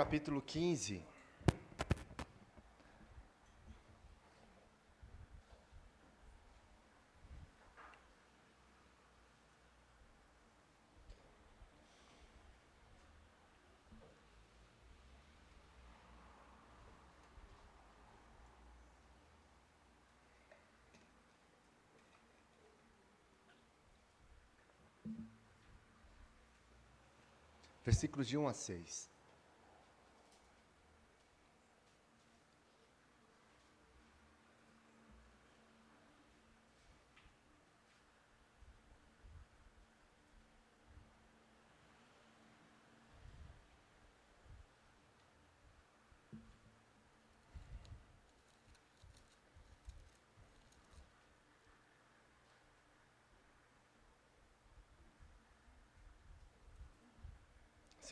capítulo 15. Versículos de 1 a 6.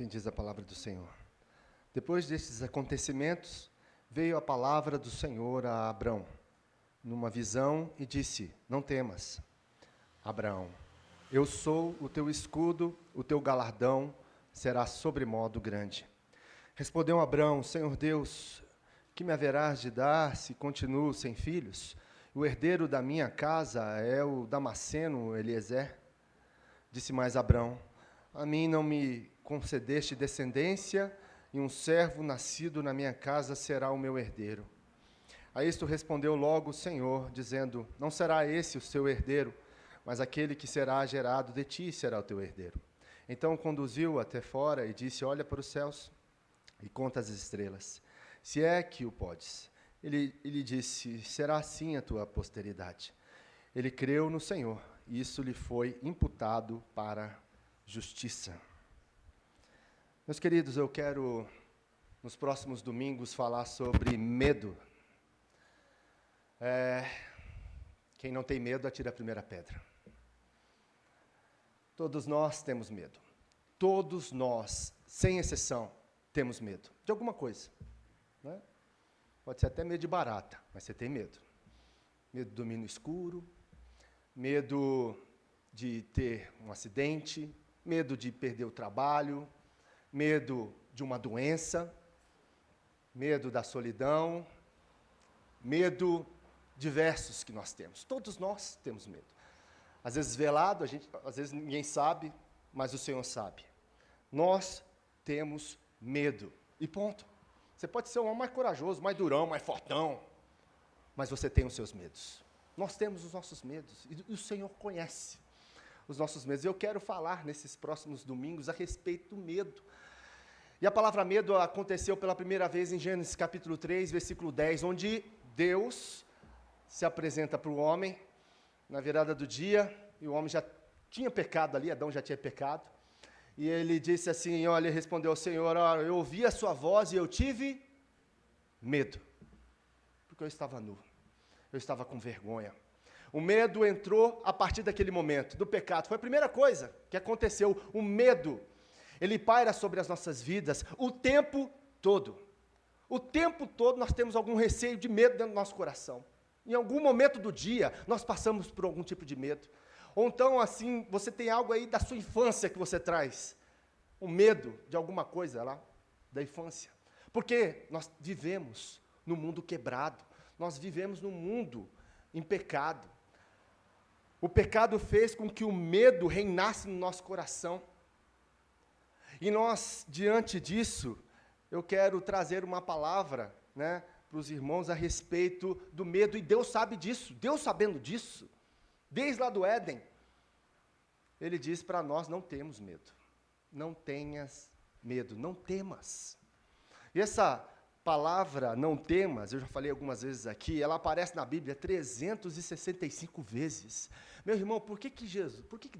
Assim diz a palavra do Senhor. Depois destes acontecimentos, veio a palavra do Senhor a Abrão, numa visão, e disse: Não temas, Abraão, eu sou o teu escudo, o teu galardão será sobremodo grande. Respondeu Abrão: Senhor Deus, que me haverás de dar se continuo sem filhos? O herdeiro da minha casa é o Damasceno Eliezer. Disse mais Abrão: A mim não me concedeste descendência, e um servo nascido na minha casa será o meu herdeiro. A isto respondeu logo o Senhor, dizendo: Não será esse o seu herdeiro, mas aquele que será gerado de ti será o teu herdeiro. Então o conduziu até fora e disse: Olha para os céus e conta as estrelas, se é que o podes. Ele disse: Será assim a tua posteridade. Ele creu no Senhor, e isso lhe foi imputado para justiça. Meus queridos, eu quero, nos próximos domingos, falar sobre medo. Quem não tem medo, atira a primeira pedra. Todos nós temos medo. Todos nós, sem exceção, temos medo de alguma coisa. Né? Pode ser até medo de barata, mas você tem medo. Medo de dormir no escuro, medo de ter um acidente, medo de perder o trabalho, medo de uma doença, medo da solidão, medo diversos que nós temos. Todos nós temos medo. Às vezes velado, às vezes ninguém sabe, mas o Senhor sabe. Nós temos medo. E ponto. Você pode ser um homem mais corajoso, mais durão, mais fortão, mas você tem os seus medos. Nós temos os nossos medos, e o Senhor conhece os nossos medos. Eu quero falar nesses próximos domingos a respeito do medo. E a palavra medo aconteceu pela primeira vez em Gênesis capítulo 3, versículo 10, onde Deus se apresenta para o homem na virada do dia, e o homem já tinha pecado ali, Adão já tinha pecado, e ele disse assim, olha, ele respondeu ao Senhor: olha, eu ouvi a sua voz e eu tive medo, porque eu estava nu, eu estava com vergonha. O medo entrou a partir daquele momento, do pecado. Foi a primeira coisa que aconteceu. O medo, ele paira sobre as nossas vidas o tempo todo. O tempo todo nós temos algum receio de medo dentro do nosso coração. Em algum momento do dia, nós passamos por algum tipo de medo. Ou então, assim, você tem algo aí da sua infância que você traz. Um medo de alguma coisa lá, da infância. Porque nós vivemos num mundo quebrado. Nós vivemos num mundo em pecado. O pecado fez com que o medo reinasse no nosso coração. E nós, diante disso, eu quero trazer uma palavra, né, para os irmãos a respeito do medo. E Deus sabe disso, Deus sabendo disso, desde lá do Éden, Ele diz para nós: não temos medo. Não tenhas medo, não temas. E essa palavra, não temas, eu já falei algumas vezes aqui, ela aparece na Bíblia 365 vezes. Meu irmão, por que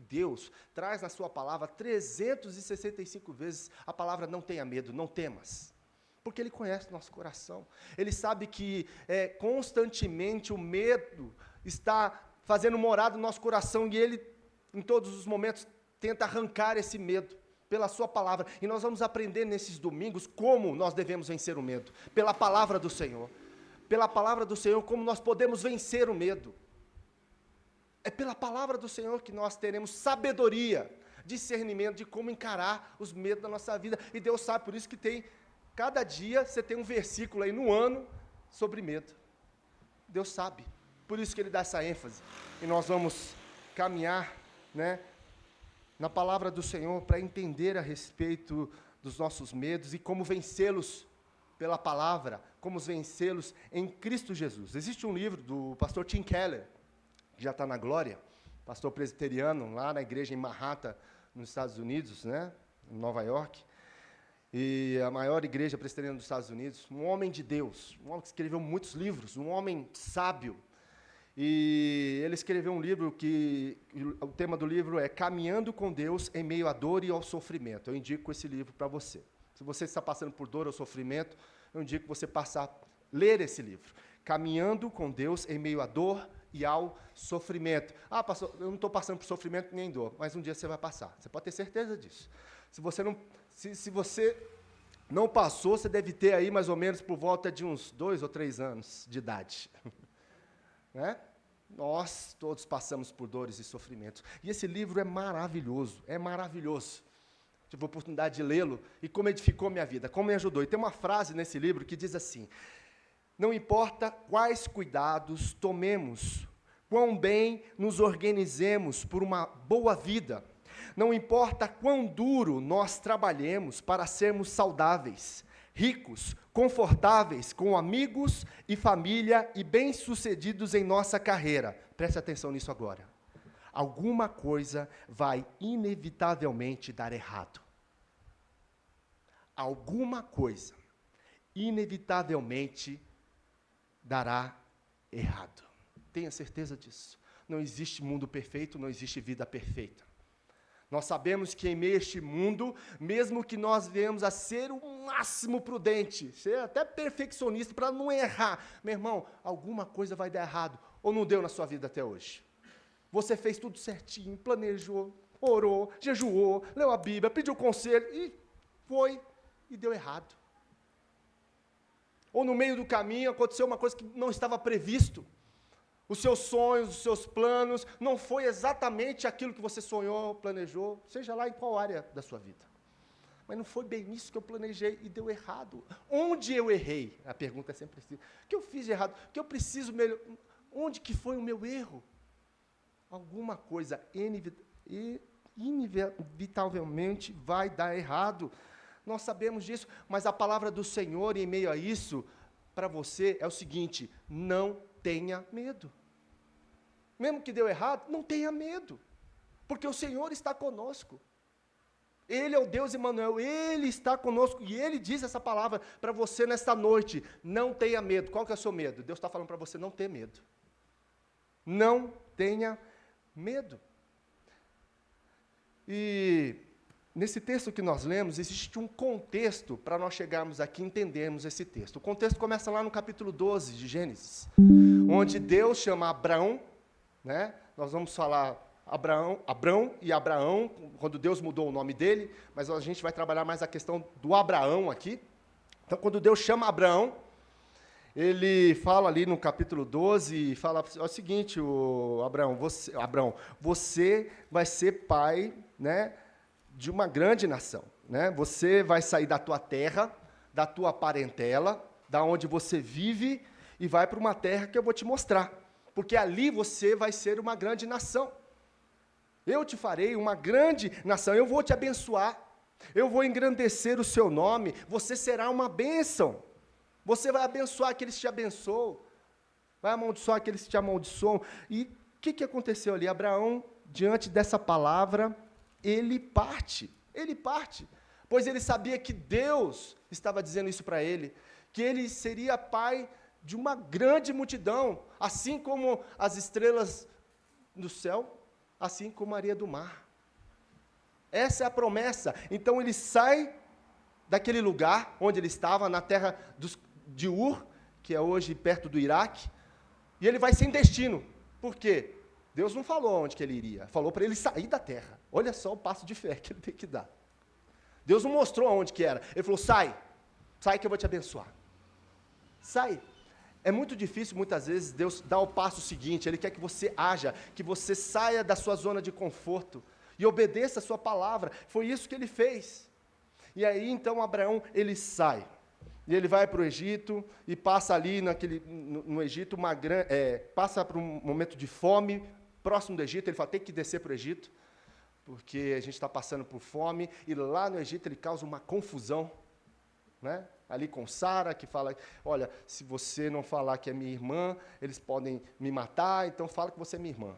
Deus traz na sua palavra 365 vezes a palavra não tenha medo, não temas? Porque Ele conhece o nosso coração. Ele sabe que constantemente o medo está fazendo morada no nosso coração, e Ele, em todos os momentos, tenta arrancar esse medo pela sua palavra. E nós vamos aprender nesses domingos como nós devemos vencer o medo, pela palavra do Senhor. Pela palavra do Senhor, como nós podemos vencer o medo. É pela palavra do Senhor que nós teremos sabedoria, discernimento de como encarar os medos da nossa vida. E Deus sabe, por isso que tem Cada dia você tem um versículo aí no ano sobre medo. Deus sabe. Por isso que ele dá essa ênfase. E nós vamos caminhar, né, na palavra do Senhor para entender a respeito dos nossos medos e como vencê-los pela palavra, como vencê-los em Cristo Jesus. Existe um livro do pastor Tim Keller, que já está na glória, pastor presbiteriano, lá na igreja em Manhattan, nos Estados Unidos, né, em Nova York, e a maior igreja presbiteriana dos Estados Unidos, um homem de Deus, um homem que escreveu muitos livros, um homem sábio, e ele escreveu um livro que, o tema do livro é Caminhando com Deus em meio à dor e ao sofrimento. Eu indico esse livro para você. Se você está passando por dor ou sofrimento, eu indico você ler esse livro. Caminhando com Deus em meio à dor e ao sofrimento. Ah, pastor, eu não estou passando por sofrimento nem dor, mas um dia você vai passar. Você pode ter certeza disso. Se você não passou, você deve ter aí mais ou menos por volta de uns 2 ou 3 anos de idade. Né? Nós todos passamos por dores e sofrimentos. E esse livro é maravilhoso, é maravilhoso. Tive a oportunidade de lê-lo e como edificou minha vida, como me ajudou. E tem uma frase nesse livro que diz assim: não importa quais cuidados tomemos, quão bem nos organizemos por uma boa vida, não importa quão duro nós trabalhemos para sermos saudáveis, ricos, confortáveis, com amigos e família e bem-sucedidos em nossa carreira. Preste atenção nisso agora. Alguma coisa vai inevitavelmente dar errado. Alguma coisa inevitavelmente dará errado. Tenha certeza disso. Não existe mundo perfeito, não existe vida perfeita. Nós sabemos que em meio a este mundo, mesmo que nós venhamos a ser o máximo prudente, ser até perfeccionista para não errar, meu irmão, alguma coisa vai dar errado, ou não deu na sua vida até hoje. Você fez tudo certinho, planejou, orou, jejuou, leu a Bíblia, pediu conselho, e foi, e deu errado. Ou no meio do caminho aconteceu uma coisa que não estava previsto. Os seus sonhos, os seus planos, não foi exatamente aquilo que você sonhou, planejou, seja lá em qual área da sua vida. Mas não foi bem isso que eu planejei e deu errado. Onde eu errei? A pergunta é sempre assim. O que eu fiz de errado? O que eu preciso melhorar? Onde que foi o meu erro? Alguma coisa inevitavelmente vai dar errado. Nós sabemos disso, mas a palavra do Senhor em meio a isso, para você, é o seguinte: não tenha medo. Mesmo que deu errado, não tenha medo, porque o Senhor está conosco. Ele é o Deus Emmanuel, Ele está conosco, e Ele diz essa palavra para você nesta noite: não tenha medo. Qual que é o seu medo? Deus está falando para você não ter medo. Não tenha medo. E nesse texto que nós lemos, existe um contexto para nós chegarmos aqui e entendermos esse texto. O contexto começa lá no capítulo 12 de Gênesis, onde Deus chama Abraão, né? Nós vamos falar Abrão e Abraão, quando Deus mudou o nome dele, mas a gente vai trabalhar mais a questão do Abraão aqui. Então, quando Deus chama Abraão, ele fala ali no capítulo 12, fala o seguinte: Abraão, você vai ser pai, né, de uma grande nação, né? Você vai sair da tua terra, da tua parentela, da onde você vive, e vai para uma terra que eu vou te mostrar, porque ali você vai ser uma grande nação. Eu te farei uma grande nação, eu vou te abençoar, eu vou engrandecer o seu nome, você será uma bênção. Você vai abençoar aqueles que te abençoam, vai amaldiçoar aqueles que te amaldiçoam. E o que aconteceu ali? Abraão, diante dessa palavra, ele parte, pois ele sabia que Deus estava dizendo isso para ele, que ele seria pai de uma grande multidão, assim como as estrelas do céu, assim como a areia do mar. Essa é a promessa. Então ele sai daquele lugar onde ele estava, na terra de Ur, que é hoje perto do Iraque, e ele vai sem destino. Por quê? Deus não falou onde que ele iria, falou para ele sair da terra. Olha só o passo de fé que ele tem que dar. Deus não mostrou aonde que era. Ele falou: sai que eu vou te abençoar. Sai. É muito difícil, muitas vezes, Deus dar o passo seguinte. Ele quer que você haja, que você saia da sua zona de conforto e obedeça a sua palavra. Foi isso que ele fez. E aí, então, Abraão, ele sai. E ele vai para o Egito e passa ali no Egito, passa por um momento de fome, próximo do Egito. Ele fala, tem que descer para o Egito, porque a gente está passando por fome. E lá no Egito ele causa uma confusão, né? Ali com Sara, que fala, olha, se você não falar que é minha irmã, eles podem me matar, então fala que você é minha irmã.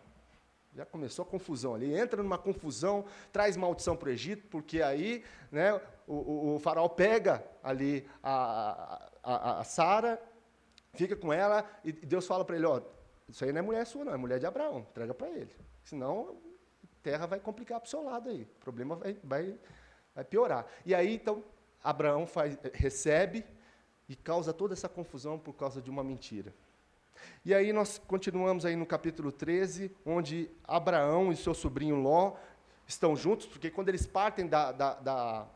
Já começou a confusão ali, entra numa confusão, traz maldição para o Egito, porque aí, né, o faraó pega ali a Sara, fica com ela, e Deus fala para ele, ó, isso aí não é mulher sua não, é mulher de Abraão, entrega para ele, senão a terra vai complicar para o seu lado aí, o problema vai piorar. E aí, então, Abraão recebe e causa toda essa confusão por causa de uma mentira. E aí nós continuamos aí no capítulo 13, onde Abraão e seu sobrinho Ló estão juntos, porque quando eles partem da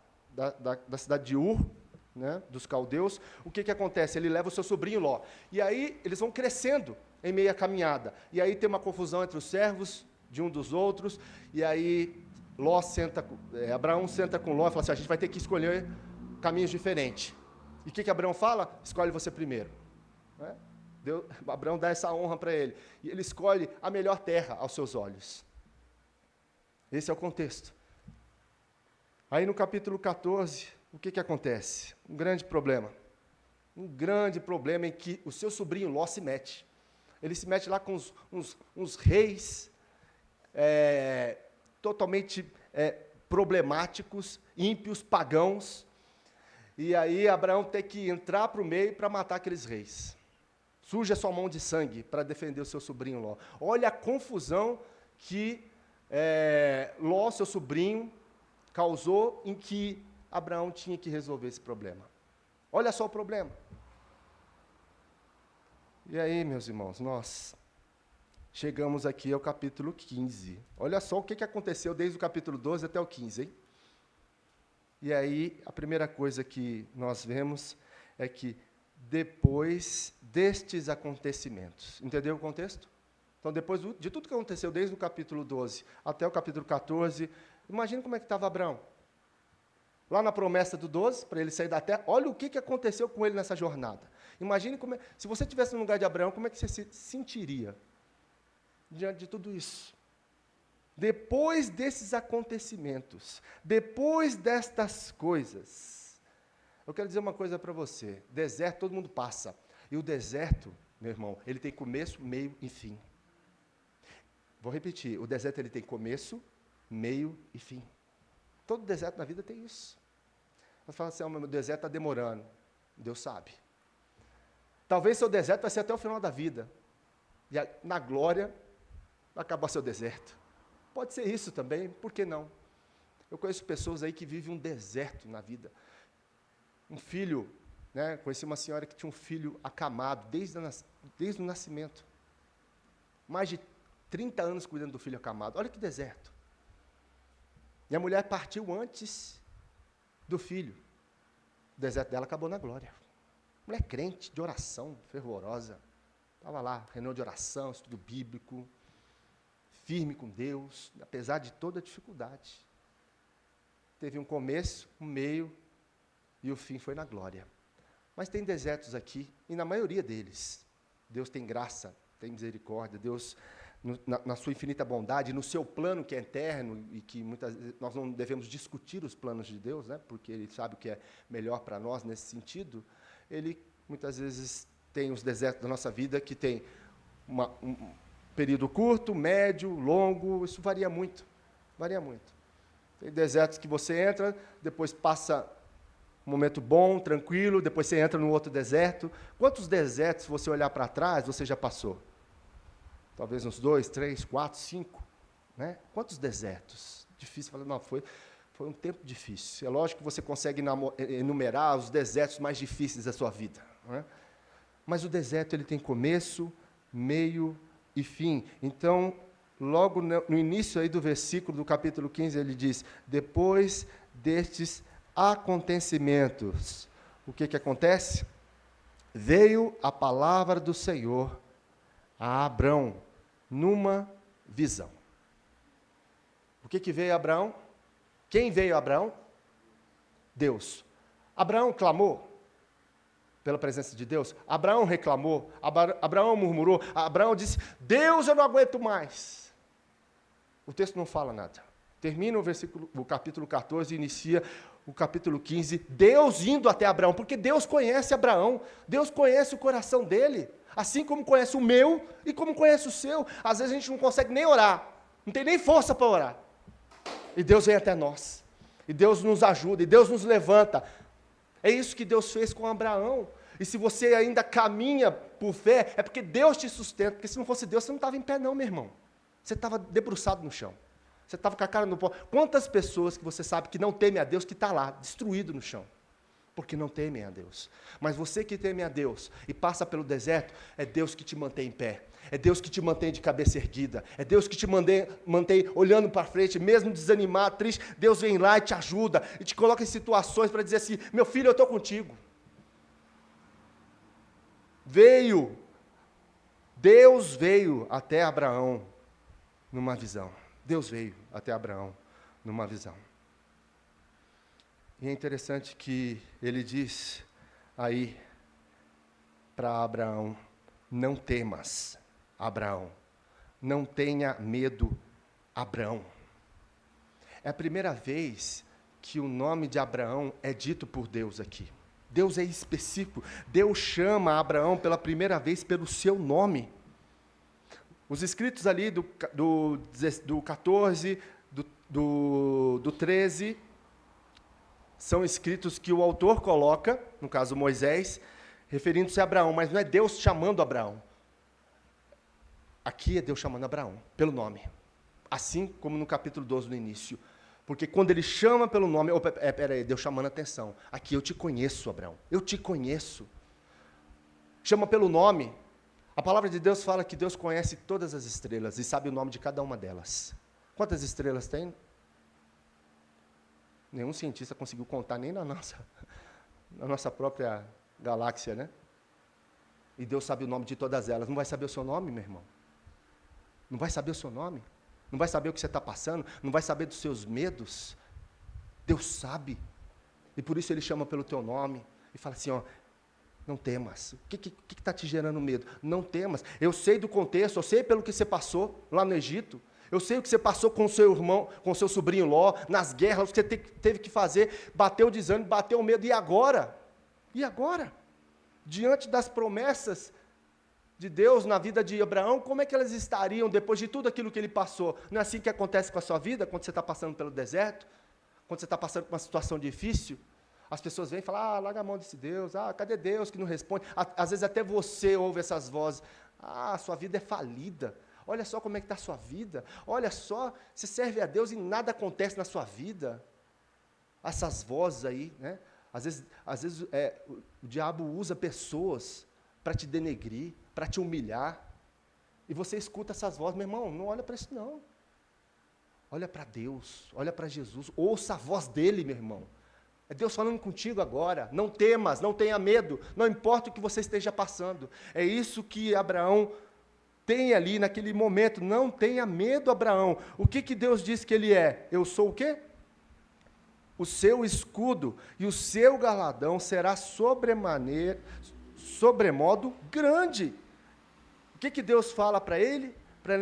cidade de Ur, né, dos caldeus, o que acontece? Ele leva o seu sobrinho Ló. E aí eles vão crescendo em meio à caminhada. E aí tem uma confusão entre os servos de um dos outros, e aí Abraão senta com Ló e fala assim, a gente vai ter que escolher caminhos diferentes. E o que Abraão fala? Escolhe você primeiro. Né? Abraão dá essa honra para ele. E ele escolhe a melhor terra aos seus olhos. Esse é o contexto. Aí no capítulo 14, o que acontece? Um grande problema. Um grande problema em que o seu sobrinho Ló se mete. Ele se mete lá com uns reis totalmente problemáticos, ímpios, pagãos. E aí Abraão tem que entrar para o meio para matar aqueles reis. Surge a sua mão de sangue para defender o seu sobrinho Ló. Olha a confusão que Ló, seu sobrinho, causou em que Abraão tinha que resolver esse problema. Olha só o problema. E aí, meus irmãos, nós chegamos aqui ao capítulo 15. Olha só o que aconteceu desde o capítulo 12 até o 15, hein? E aí, a primeira coisa que nós vemos é que depois destes acontecimentos. Entendeu o contexto? Então, depois de tudo que aconteceu, desde o capítulo 12 até o capítulo 14, imagina como é que estava Abraão. Lá na promessa do 12, para ele sair da terra, olha o que aconteceu com ele nessa jornada. Imagine se você estivesse no lugar de Abraão, como é que você se sentiria diante de tudo isso? Depois desses acontecimentos, depois destas coisas, eu quero dizer uma coisa para você, deserto todo mundo passa, e o deserto, meu irmão, ele tem começo, meio e fim. Vou repetir, o deserto ele tem começo, meio e fim. Todo deserto na vida tem isso. Você fala assim, meu deserto está demorando, Deus sabe. Talvez seu deserto vai ser até o final da vida, e na glória vai acabar seu deserto. Pode ser isso também, por que não? Eu conheço pessoas aí que vivem um deserto na vida. Um filho, né, conheci uma senhora que tinha um filho acamado desde o nascimento. Mais de 30 anos cuidando do filho acamado. Olha que deserto. E a mulher partiu antes do filho. O deserto dela acabou na glória. Mulher crente, de oração, fervorosa. Estava lá, reunião de oração, estudo bíblico, firme com Deus, apesar de toda a dificuldade. Teve um começo, um meio, e o fim foi na glória. Mas tem desertos aqui, e na maioria deles, Deus tem graça, tem misericórdia, Deus, na sua infinita bondade, no seu plano que é eterno, e que muitas vezes nós não devemos discutir os planos de Deus, né, porque Ele sabe o que é melhor para nós nesse sentido, Ele muitas vezes tem os desertos da nossa vida que tem um período curto, médio, longo, isso varia muito, varia muito. Tem desertos que você entra, depois passa um momento bom, tranquilo, depois você entra no outro deserto. Quantos desertos, se você olhar para trás, você já passou? Talvez uns 2, 3, 4, 5. Né? Quantos desertos? Difícil falar, não, foi um tempo difícil. É lógico que você consegue enumerar os desertos mais difíceis da sua vida. Né? Mas o deserto ele tem começo, meio e fim. Então, logo no início aí do versículo do capítulo 15, ele diz, depois destes acontecimentos. O que acontece? Veio a palavra do Senhor a Abrão numa visão. O que veio a Abrão? Quem veio a Abrão? Deus. Abraão clamou? pela presença de Deus? Abraão reclamou, Abraão murmurou, Abraão disse, Deus, eu não aguento mais. O texto não fala nada. Termina o capítulo 14 e inicia o capítulo 15, Deus indo até Abraão, porque Deus conhece Abraão, Deus conhece o coração dele, assim como conhece o meu e como conhece o seu. Às vezes a gente não consegue nem orar, não tem nem força para orar. E Deus vem até nós, e Deus nos ajuda, e Deus nos levanta. É isso que Deus fez com Abraão. E se você ainda caminha por fé, é porque Deus te sustenta, porque se não fosse Deus, você não estava em pé não, meu irmão. Você estava debruçado no chão. Você estava com a cara no pó. Quantas pessoas que você sabe que não temem a Deus, que está lá, destruído no chão, porque não temem a Deus. Mas você que teme a Deus e passa pelo deserto, é Deus que te mantém em pé, é Deus que te mantém de cabeça erguida, é Deus que te mantém olhando para frente, mesmo desanimado, triste, Deus vem lá e te ajuda, e te coloca em situações para dizer assim, meu filho, eu estou contigo. Deus veio até Abraão numa visão. Deus veio até Abraão numa visão. E é interessante que ele diz aí para Abraão, não temas, Abraão, não tenha medo, Abraão. É a primeira vez que o nome de Abraão é dito por Deus aqui. Deus é específico, Deus chama Abraão pela primeira vez pelo seu nome. Os escritos ali do 14, do 13, são escritos que o autor coloca, no caso Moisés, referindo-se a Abraão, mas não é Deus chamando Abraão. Aqui é Deus chamando Abraão, pelo nome. Assim como no capítulo 12, no início. Porque quando ele chama pelo nome, peraí, Deus chamando a atenção. Aqui eu te conheço, Abraão, eu te conheço. Chama pelo nome. A palavra de Deus fala que Deus conhece todas as estrelas e sabe o nome de cada uma delas. Quantas estrelas tem? Nenhum cientista conseguiu contar, nem na nossa própria galáxia, né? E Deus sabe o nome de todas elas. Não vai saber o seu nome, meu irmão? Não vai saber o seu nome? Não vai saber o que você está passando? Não vai saber dos seus medos? Deus sabe. E por isso Ele chama pelo teu nome e fala assim, ó, não temas. O que está te gerando medo? Não temas. Eu sei do contexto, eu sei pelo que você passou lá no Egito. Eu sei o que você passou com o seu irmão, com o seu sobrinho Ló, nas guerras, o que você teve que fazer, bateu o desânimo, bateu o medo. E agora? E agora? Diante das promessas de Deus na vida de Abraão, como é que elas estariam depois de tudo aquilo que ele passou? Não é assim que acontece com a sua vida, quando você está passando pelo deserto? Quando você está passando por uma situação difícil? As pessoas vêm e falam, larga a mão desse Deus, cadê Deus que não responde? Às vezes até você ouve essas vozes, sua vida é falida, olha só como é que está a sua vida, olha só, você serve a Deus e nada acontece na sua vida. Essas vozes aí, né? Às vezes o diabo usa pessoas para te denegrir, para te humilhar, e você escuta essas vozes, meu irmão, não olha para isso não. Olha para Deus, olha para Jesus, ouça a voz dele, meu irmão. É Deus falando contigo agora, não temas, não tenha medo, não importa o que você esteja passando. É isso que Abraão tem ali naquele momento, não tenha medo, Abraão. O que Deus diz que ele é? Eu sou o quê? O seu escudo, e o seu galardão será sobremodo grande. O que Deus fala para ele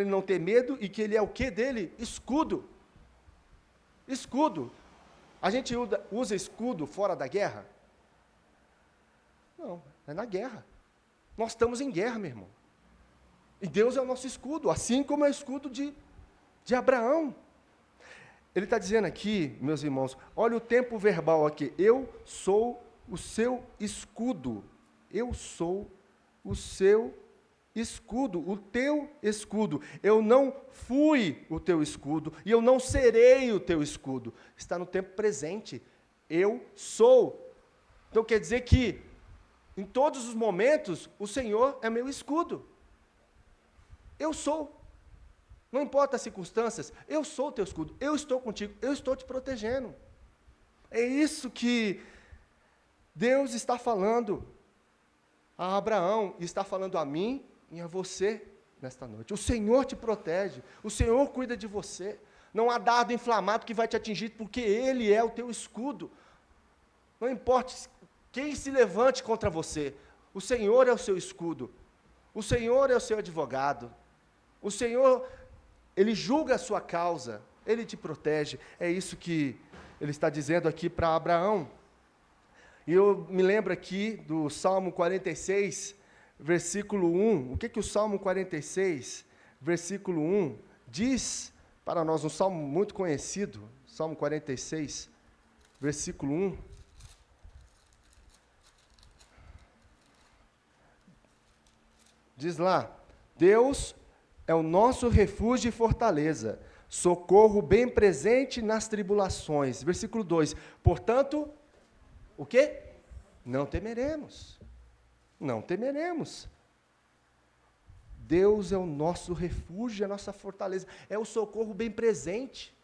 não ter medo, e que ele é o que dele? Escudo. Escudo. A gente usa escudo fora da guerra? Não, é na guerra. Nós estamos em guerra, meu irmão. E Deus é o nosso escudo, assim como é o escudo de Abraão. Ele está dizendo aqui, meus irmãos, olha o tempo verbal aqui, eu sou o seu escudo. Eu sou o seu escudo, o teu escudo. Eu não fui o teu escudo e eu não serei o teu escudo. Está no tempo presente. Eu sou. Então quer dizer que em todos os momentos o Senhor é meu escudo. Eu sou. Não importa as circunstâncias, eu sou o teu escudo. Eu estou contigo, eu estou te protegendo. É isso que Deus está falando a Abraão e está falando a mim e a você nesta noite. O Senhor te protege, o Senhor cuida de você. Não há dardo inflamado que vai te atingir, porque Ele é o teu escudo. Não importa quem se levante contra você. O Senhor é o seu escudo, o Senhor é o seu advogado, o Senhor, Ele julga a sua causa, Ele te protege. É isso que Ele está dizendo aqui para Abraão. E eu me lembro aqui do Salmo 46, versículo 1. O que o Salmo 46, versículo 1, diz para nós? Um salmo muito conhecido, Salmo 46, versículo 1. Diz lá: Deus é o nosso refúgio e fortaleza, socorro bem presente nas tribulações. Versículo 2. Portanto, o quê? Não temeremos. Não temeremos. Deus é o nosso refúgio, a nossa fortaleza. É o socorro bem presente.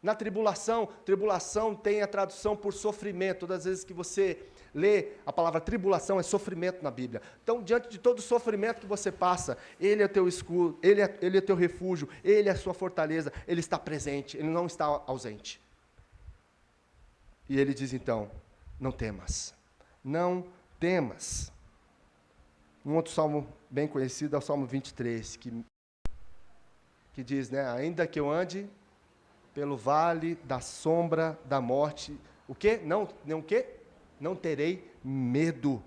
Na tribulação, tribulação tem a tradução por sofrimento. Todas as vezes que você lê a palavra tribulação, é sofrimento na Bíblia. Então, diante de todo o sofrimento que você passa, Ele é teu escudo, Ele é teu refúgio, Ele é a sua fortaleza, Ele está presente, Ele não está ausente. E Ele diz então, não temas, não temas. Um outro salmo bem conhecido é o Salmo 23, que diz, né, ainda que eu ande pelo vale da sombra da morte, o quê? Não o quê? Não terei medo,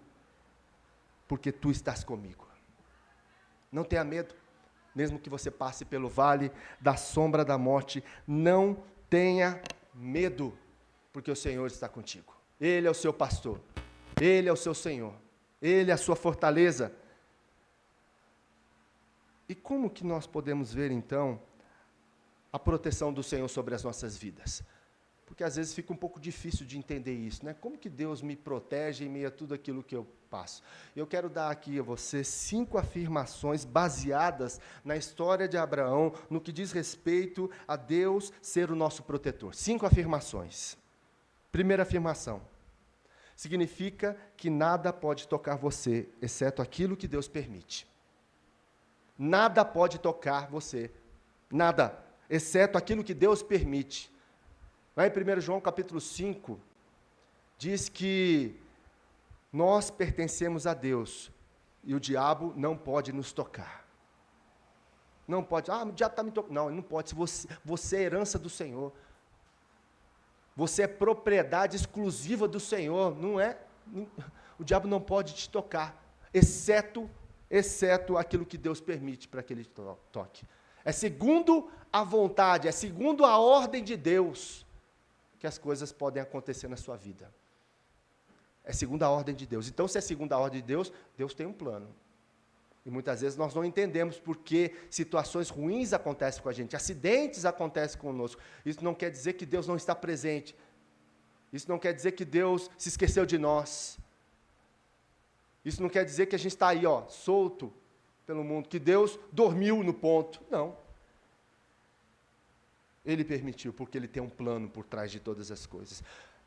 porque tu estás comigo. Não tenha medo, mesmo que você passe pelo vale da sombra da morte, não tenha medo, porque o Senhor está contigo. Ele é o seu pastor, Ele é o seu Senhor, Ele é a sua fortaleza. E como que nós podemos ver, então, a proteção do Senhor sobre as nossas vidas? Porque às vezes fica um pouco difícil de entender isso, né? Como que Deus me protege em meio a tudo aquilo que eu passo? Eu quero dar aqui a você 5 afirmações baseadas na história de Abraão, no que diz respeito a Deus ser o nosso protetor. 5 afirmações. Primeira afirmação: significa que nada pode tocar você, exceto aquilo que Deus permite. Nada pode tocar você, nada, exceto aquilo que Deus permite. Lá em 1 João capítulo 5, diz que nós pertencemos a Deus e o diabo não pode nos tocar. Não pode, o diabo está me tocando. Não, ele não pode. Você é herança do Senhor. Você é propriedade exclusiva do Senhor. Não é? O diabo não pode te tocar, exceto aquilo que Deus permite para que ele toque. É segundo a vontade, é segundo a ordem de Deus que as coisas podem acontecer na sua vida. É segundo a ordem de Deus. Então, se é segundo a ordem de Deus, Deus tem um plano. E muitas vezes nós não entendemos por que situações ruins acontecem com a gente, acidentes acontecem conosco. Isso não quer dizer que Deus não está presente. Isso não quer dizer que Deus se esqueceu de nós. Isso não quer dizer que a gente está aí, solto pelo mundo, que Deus dormiu no ponto. Não. Ele permitiu, porque Ele tem um plano por trás de todas as coisas.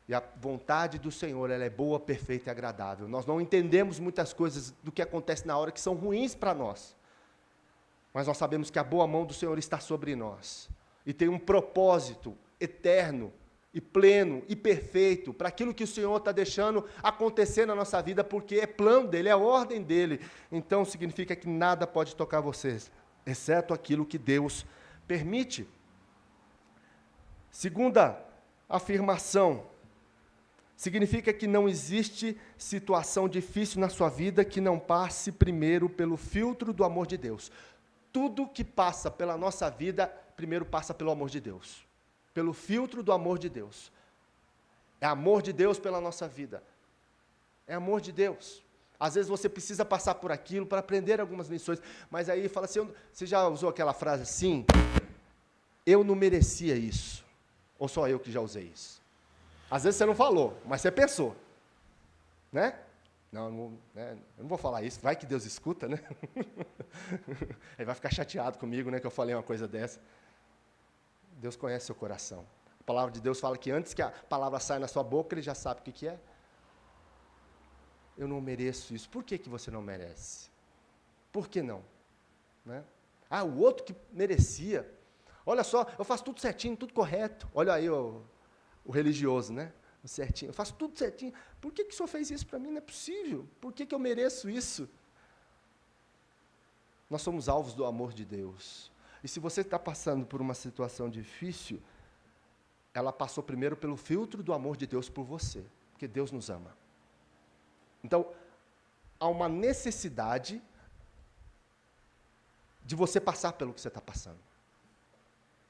E a vontade do Senhor, ela é boa, perfeita e agradável. Nós não entendemos muitas coisas do que acontece na hora que são ruins para nós. Mas nós sabemos que a boa mão do Senhor está sobre nós. E tem um propósito eterno e pleno e perfeito para aquilo que o Senhor está deixando acontecer na nossa vida, porque é plano dEle, é ordem dEle. Então, significa que nada pode tocar vocês, exceto aquilo que Deus permite. Segunda afirmação, significa que não existe situação difícil na sua vida que não passe primeiro pelo filtro do amor de Deus. Tudo que passa pela nossa vida, primeiro passa pelo amor de Deus, pelo filtro do amor de Deus. É amor de Deus pela nossa vida. É amor de Deus. Às vezes você precisa passar por aquilo para aprender algumas lições, mas aí fala assim, você já usou aquela frase assim? Eu não merecia isso. Ou só eu que já usei isso? Às vezes você não falou, mas você pensou. Né? Não, eu não vou falar isso, vai que Deus escuta, né? Ele vai ficar chateado comigo, né, que eu falei uma coisa dessa. Deus conhece seu coração. A palavra de Deus fala que antes que a palavra saia na sua boca, Ele já sabe o que é. Eu não mereço isso. Por que você não merece? Por que não? Né? O outro que merecia. Olha só, eu faço tudo certinho, tudo correto. Olha aí o religioso, né? certinho, eu faço tudo certinho. Por que o Senhor fez isso para mim? Não é possível. Por que eu mereço isso? Nós somos alvos do amor de Deus. E se você está passando por uma situação difícil, ela passou primeiro pelo filtro do amor de Deus por você, porque Deus nos ama. Então, há uma necessidade de você passar pelo que você está passando.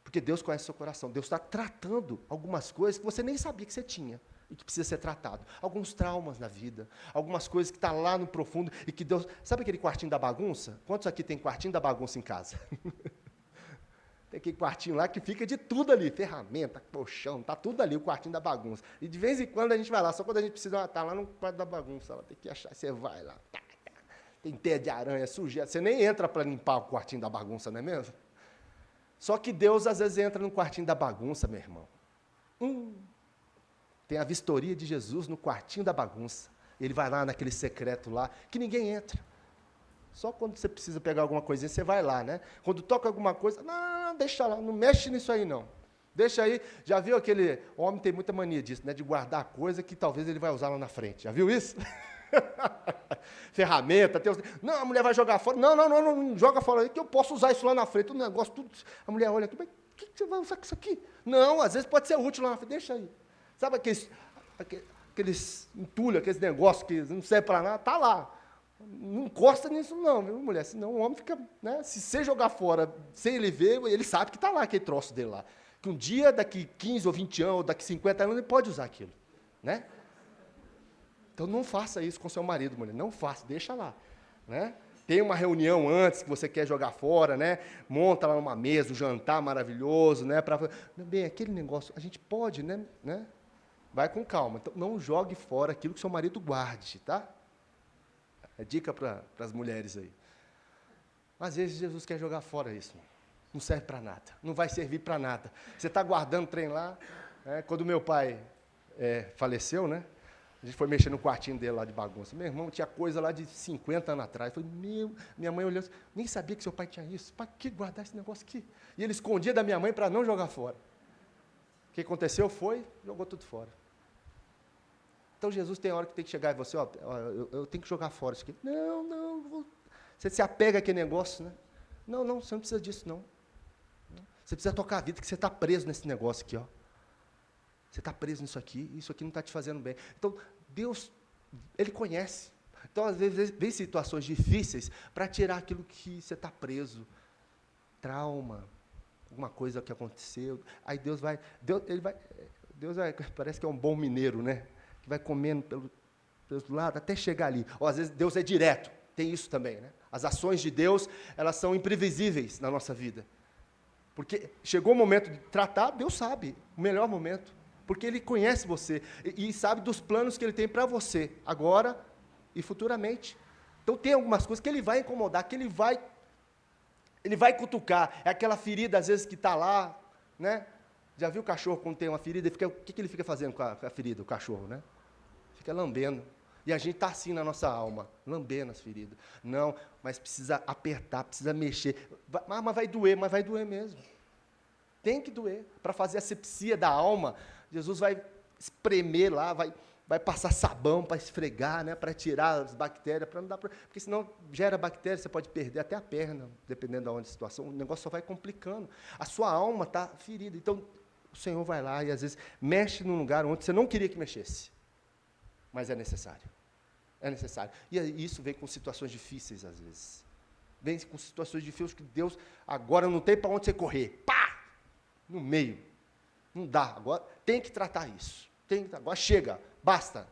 Porque Deus conhece o seu coração. Deus está tratando algumas coisas que você nem sabia que você tinha e que precisa ser tratado. Alguns traumas na vida, algumas coisas que estão lá no profundo e que Deus... Sabe aquele quartinho da bagunça? Quantos aqui tem quartinho da bagunça em casa? Tem aquele quartinho lá que fica de tudo ali, ferramenta, colchão, está tudo ali, o quartinho da bagunça. E de vez em quando a gente vai lá, só quando a gente precisa estar lá no quarto da bagunça, lá, tem que achar, você vai lá, tem teia de aranha, sujeira, você nem entra para limpar o quartinho da bagunça, não é mesmo? Só que Deus, às vezes, entra no quartinho da bagunça, meu irmão. Tem a vistoria de Jesus no quartinho da bagunça. Ele vai lá naquele secreto lá, que ninguém entra. Só quando você precisa pegar alguma coisinha, você vai lá, né? Quando toca alguma coisa, não, deixa lá, não mexe nisso aí, não. Deixa aí, já viu aquele homem tem muita mania disso, né? De guardar coisa que talvez ele vai usar lá na frente. Já viu isso? Ferramenta, não, a mulher vai jogar fora. Não, joga fora aí, que eu posso usar isso lá na frente. O negócio, tudo. A mulher olha aqui, mas o que você vai usar com isso aqui? Não, às vezes pode ser útil lá na frente, deixa aí. Sabe aqueles entulhos, aqueles negócios que não servem para nada, tá lá. Não encosta nisso não, viu, mulher? Senão o homem fica, né? Se você jogar fora sem ele ver, ele sabe que está lá aquele troço dele lá. Que um dia, daqui 15 ou 20 anos, ou daqui 50 anos, ele pode usar aquilo, né? Então, não faça isso com seu marido, mulher. Não faça, deixa lá. Né? Tem uma reunião antes que você quer jogar fora, né? Monta lá uma mesa, um jantar maravilhoso, né? Bem, aquele negócio, a gente pode, né? Vai com calma. Então, não jogue fora aquilo que seu marido guarde, tá? É dica para as mulheres aí. Às vezes, Jesus quer jogar fora isso. Não serve para nada. Não vai servir para nada. Você está guardando o trem lá. Né? Quando meu pai faleceu, né? A gente foi mexer no quartinho dele lá de bagunça. Meu irmão tinha coisa lá de 50 anos atrás. Eu falei, minha mãe olhou assim, nem sabia que seu pai tinha isso. Para que guardar esse negócio aqui? E ele escondia da minha mãe para não jogar fora. O que aconteceu foi, jogou tudo fora. Então, Jesus tem hora que tem que chegar e você, eu tenho que jogar fora isso aqui. Não, você se apega àquele negócio, né? Não, você não precisa disso, não. Você precisa tocar a vida, que você está preso nesse negócio aqui, ó. Você está preso nisso aqui, isso aqui não está te fazendo bem. Então, Deus, Ele conhece. Então, às vezes, vem situações difíceis para tirar aquilo que você está preso. Trauma, alguma coisa que aconteceu. Aí Deus vai, parece que é um bom mineiro, né? Que vai comendo pelos lados até chegar ali. Ou, às vezes, Deus é direto. Tem isso também, né? As ações de Deus, elas são imprevisíveis na nossa vida. Porque chegou o momento de tratar, Deus sabe o melhor momento. Porque Ele conhece você e sabe dos planos que Ele tem para você, agora e futuramente. Então, tem algumas coisas que Ele vai incomodar, que Ele vai cutucar. É aquela ferida, às vezes, que está lá, né? Já viu o cachorro quando tem uma ferida? O que ele fica fazendo com a ferida, o cachorro, né? Fica lambendo. E a gente está assim na nossa alma, lambendo as feridas. Não, mas precisa apertar, precisa mexer. Mas vai doer mesmo. Tem que doer. Para fazer a asepsia da alma, Jesus vai espremer lá, vai passar sabão para esfregar, né, para tirar as bactérias, para não dar porque senão gera bactéria, você pode perder até a perna, dependendo de onde a situação, o negócio só vai complicando. A sua alma está ferida. Então, o Senhor vai lá e, às vezes, mexe num lugar onde você não queria que mexesse. Mas é necessário. É necessário. E isso vem com situações difíceis, às vezes. Vem com situações difíceis que Deus, agora não tem para onde você correr. Pá! No meio. Não dá. Agora tem que tratar isso. Agora chega. Basta.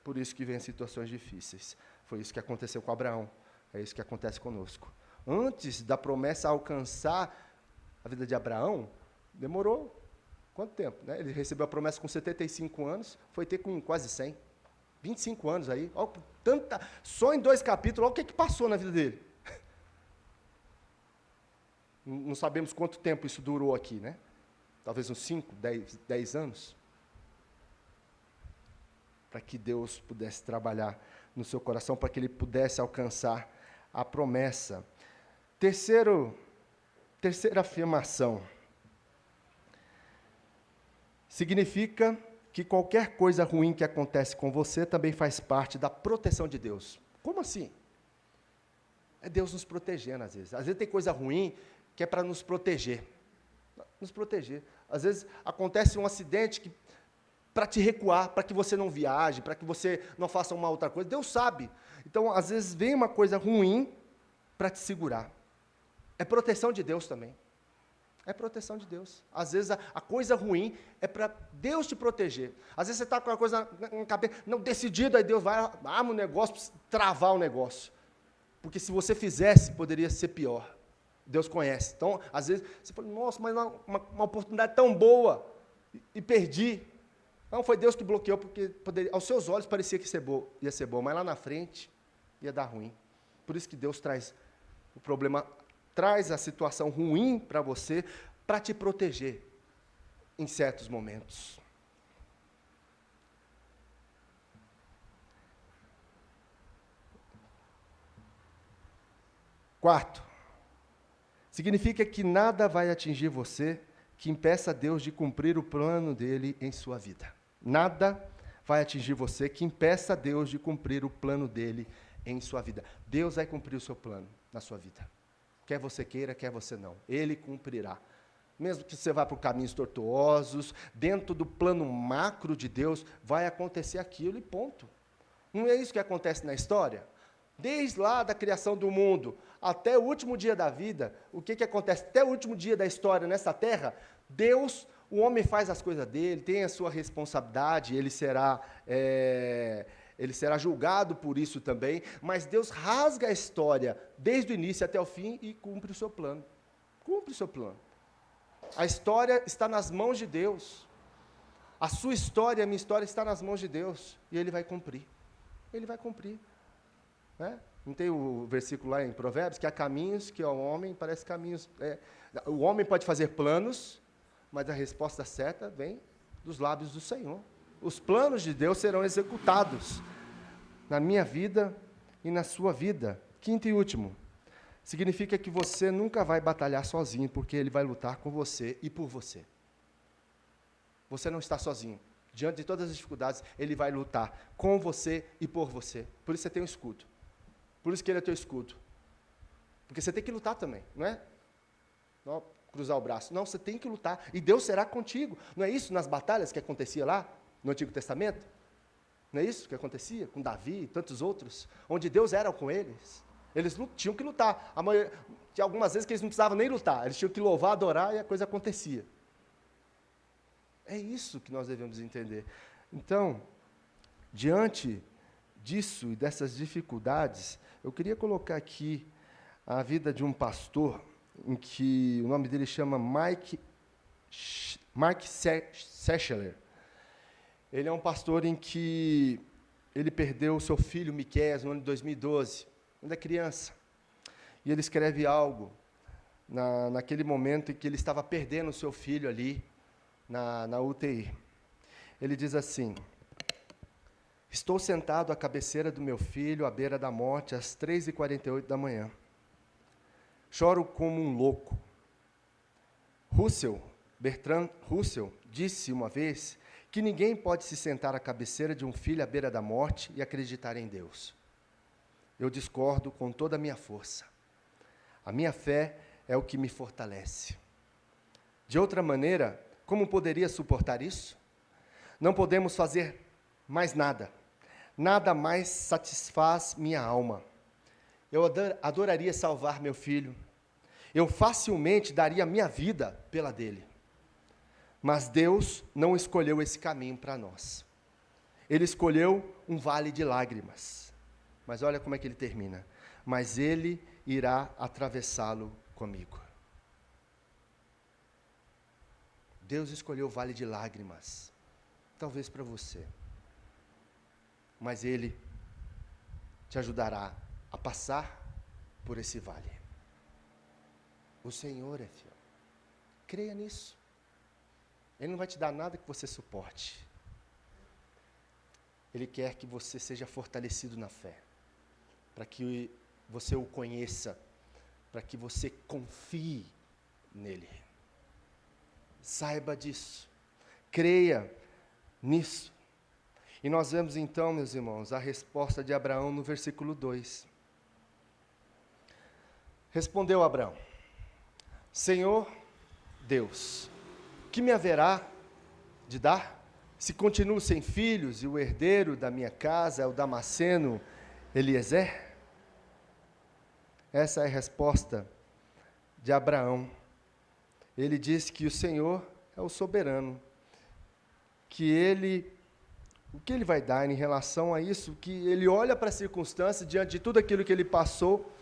Por isso que vem situações difíceis. Foi isso que aconteceu com Abraão. É isso que acontece conosco. Antes da promessa alcançar a vida de Abraão, demorou quanto tempo? Né? Ele recebeu a promessa com 75 anos, foi ter com quase 100. 25 anos aí. Ó, só em 2 capítulos, olha o que passou na vida dele. Não sabemos quanto tempo isso durou aqui, né? Talvez uns 5, 10 anos. Para que Deus pudesse trabalhar no seu coração, para que ele pudesse alcançar a promessa. Terceira afirmação. Significa que qualquer coisa ruim que acontece com você também faz parte da proteção de Deus. Como assim? É Deus nos protegendo, às vezes. Às vezes tem coisa ruim que é para nos proteger. Nos proteger. Às vezes acontece um acidente para te recuar, para que você não viaje, para que você não faça uma outra coisa. Deus sabe. Então, às vezes, vem uma coisa ruim para te segurar. É proteção de Deus também. É proteção de Deus. Às vezes, a coisa ruim é para Deus te proteger. Às vezes, você está com a coisa na cabeça, não decidido, aí Deus vai, arma um negócio para travar o negócio. Porque se você fizesse, poderia ser pior. Deus conhece. Então, às vezes, você fala, nossa, mas uma oportunidade tão boa, e perdi. Não, foi Deus que bloqueou, porque aos seus olhos parecia que ia ser bom, mas lá na frente ia dar ruim. Por isso que Deus traz o problema, traz a situação ruim para você, para te proteger em certos momentos. Quarto, significa que nada vai atingir você que impeça Deus de cumprir o plano dele em sua vida. Nada vai atingir você que impeça Deus de cumprir o plano dele em sua vida. Deus vai cumprir o seu plano na sua vida. Quer você queira, quer você não. Ele cumprirá. Mesmo que você vá por caminhos tortuosos, dentro do plano macro de Deus, vai acontecer aquilo e ponto. Não é isso que acontece na história? Desde lá da criação do mundo até o último dia da vida, o que acontece? Até o último dia da história nessa terra, Deus, o homem faz as coisas dele, tem a sua responsabilidade, ele será julgado por isso também, mas Deus rasga a história desde o início até o fim e cumpre o seu plano. Cumpre o seu plano. A história está nas mãos de Deus. A sua história, a minha história está nas mãos de Deus e Ele vai cumprir. Ele vai cumprir. Né? Não tem o versículo lá em Provérbios, que há caminhos que ao homem parece caminhos... o homem pode fazer planos, mas a resposta certa vem dos lábios do Senhor. Os planos de Deus serão executados na minha vida e na sua vida. Quinto e último, significa que você nunca vai batalhar sozinho, porque Ele vai lutar com você e por você. Você não está sozinho. Diante de todas as dificuldades, Ele vai lutar com você e por você. Por isso você tem um escudo. Por isso que Ele é teu escudo. Porque você tem que lutar também, não é? Não cruzar o braço. Não, você tem que lutar. E Deus será contigo. Não é isso nas batalhas que acontecia lá, no Antigo Testamento? Não é isso que acontecia com Davi e tantos outros? Onde Deus era com eles. Eles tinham que lutar. Tinha algumas vezes que eles não precisavam nem lutar. Eles tinham que louvar, adorar e a coisa acontecia. É isso que nós devemos entender. Então, diante disso e dessas dificuldades, eu queria colocar aqui a vida de um pastor, em que o nome dele chama Mark Sechler. Ele é um pastor em que ele perdeu o seu filho, Miqueias, no ano de 2012, quando é criança. E ele escreve algo naquele momento em que ele estava perdendo o seu filho ali, na UTI. Ele diz assim: estou sentado à cabeceira do meu filho, à beira da morte, às 3h48 da manhã. Choro como um louco. Bertrand Russell, disse uma vez que ninguém pode se sentar à cabeceira de um filho à beira da morte e acreditar em Deus. Eu discordo com toda a minha força. A minha fé é o que me fortalece. De outra maneira, como poderia suportar isso? Não podemos fazer mais nada. Nada mais satisfaz minha alma. Eu adoraria salvar meu filho. Eu facilmente daria minha vida pela dele. Mas Deus não escolheu esse caminho para nós. Ele escolheu um vale de lágrimas. Mas olha como é que ele termina. Mas Ele irá atravessá-lo comigo. Deus escolheu o vale de lágrimas, talvez para você, mas Ele te ajudará a passar por esse vale. O Senhor é fiel. Creia nisso. Ele não vai te dar nada que você suporte. Ele quer que você seja fortalecido na fé, para que você o conheça, para que você confie nele. Saiba disso. Creia nisso. E nós vemos então, meus irmãos, a resposta de Abraão no versículo 2. Respondeu Abraão: Senhor Deus, que me haverá de dar, se continuo sem filhos e o herdeiro da minha casa é o Damasceno Eliezer? Essa é a resposta de Abraão. Ele diz que o Senhor é o soberano, que o que ele vai dar em relação a isso, que ele olha para a circunstância, diante de tudo aquilo que ele passou,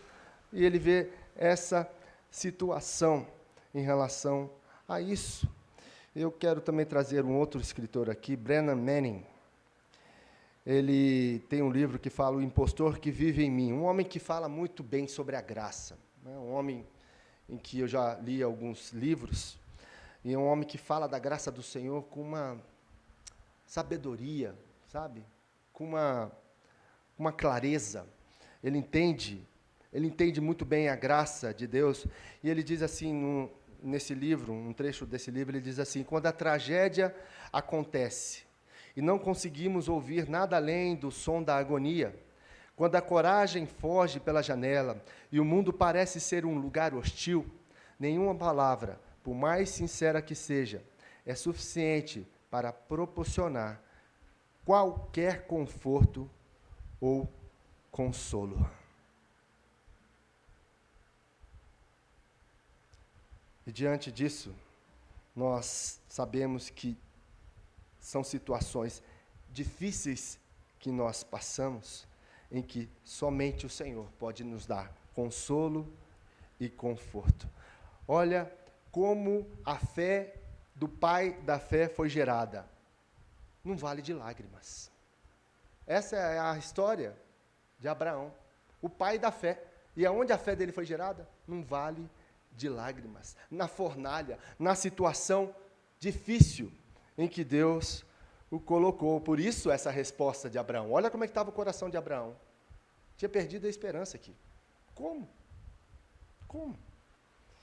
e ele vê essa situação em relação a isso. Eu quero também trazer um outro escritor aqui, Brennan Manning. Ele tem um livro que fala O Impostor que Vive em Mim, um homem que fala muito bem sobre a graça, né? Um homem em que eu já li alguns livros, e é um homem que fala da graça do Senhor com uma sabedoria, sabe? Com uma clareza. Ele entende muito bem a graça de Deus, e ele diz assim, nesse livro, um trecho desse livro, ele diz assim: quando a tragédia acontece e não conseguimos ouvir nada além do som da agonia, quando a coragem foge pela janela e o mundo parece ser um lugar hostil, nenhuma palavra, por mais sincera que seja, é suficiente para proporcionar qualquer conforto ou consolo. E diante disso, nós sabemos que são situações difíceis que nós passamos, em que somente o Senhor pode nos dar consolo e conforto. Olha como a fé do pai da fé foi gerada, num vale de lágrimas. Essa é a história de Abraão, o pai da fé. E aonde a fé dele foi gerada? Num vale de lágrimas, na fornalha, na situação difícil em que Deus o colocou. Por isso essa resposta de Abraão. Olha como é que estava o coração de Abraão. Tinha perdido a esperança aqui. Como?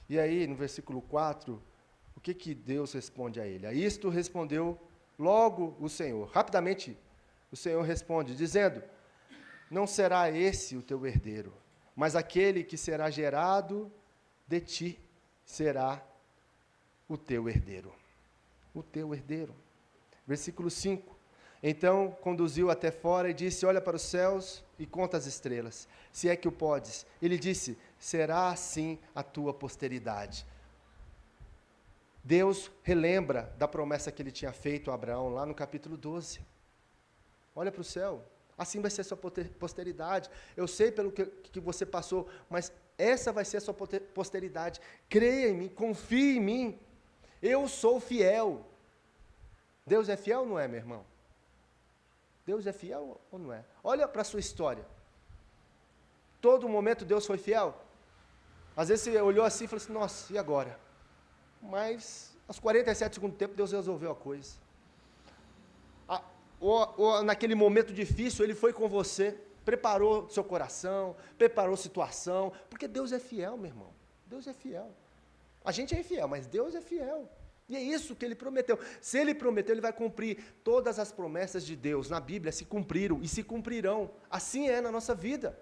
E aí, no versículo 4, o que Deus responde a ele? A isto respondeu logo o Senhor. Rapidamente, o Senhor responde, dizendo: não será esse o teu herdeiro, mas aquele que será gerado de ti será o teu herdeiro. O teu herdeiro. Versículo 5. Então conduziu até fora e disse: olha para os céus e conta as estrelas, se é que o podes. Ele disse: será assim a tua posteridade. Deus relembra da promessa que ele tinha feito a Abraão lá no capítulo 12. Olha para o céu, assim vai ser a sua posteridade. Eu sei pelo que você passou, mas essa vai ser a sua posteridade. Creia em mim, confie em mim. Eu sou fiel. Deus é fiel ou não é, meu irmão? Deus é fiel ou não é? Olha para a sua história. Todo momento Deus foi fiel? Às vezes você olhou assim e falou assim: nossa, e agora? Mas, aos 47 segundos do tempo, Deus resolveu a coisa. Ou naquele momento difícil, Ele foi com você, preparou seu coração, preparou situação, porque Deus é fiel, meu irmão. Deus é fiel. A gente é infiel, mas Deus é fiel. E é isso que Ele prometeu. Se Ele prometeu, Ele vai cumprir. Todas as promessas de Deus na Bíblia se cumpriram e se cumprirão. Assim é na nossa vida.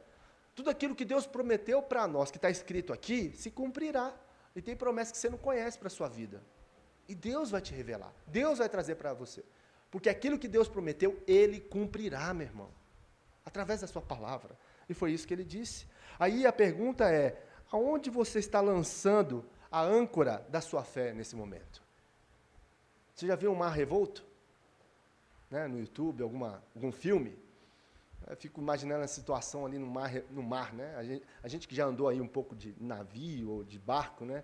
Tudo aquilo que Deus prometeu para nós, que está escrito aqui, se cumprirá. E tem promessas que você não conhece para a sua vida. E Deus vai te revelar. Deus vai trazer para você. Porque aquilo que Deus prometeu, Ele cumprirá, meu irmão. Através da sua palavra. E foi isso que Ele disse. Aí a pergunta é: aonde você está lançando a âncora da sua fé nesse momento? Você já viu um mar revolto? Né, no YouTube, algum filme? Eu fico imaginando a situação ali no mar, né? A gente que já andou aí um pouco de navio ou de barco, né?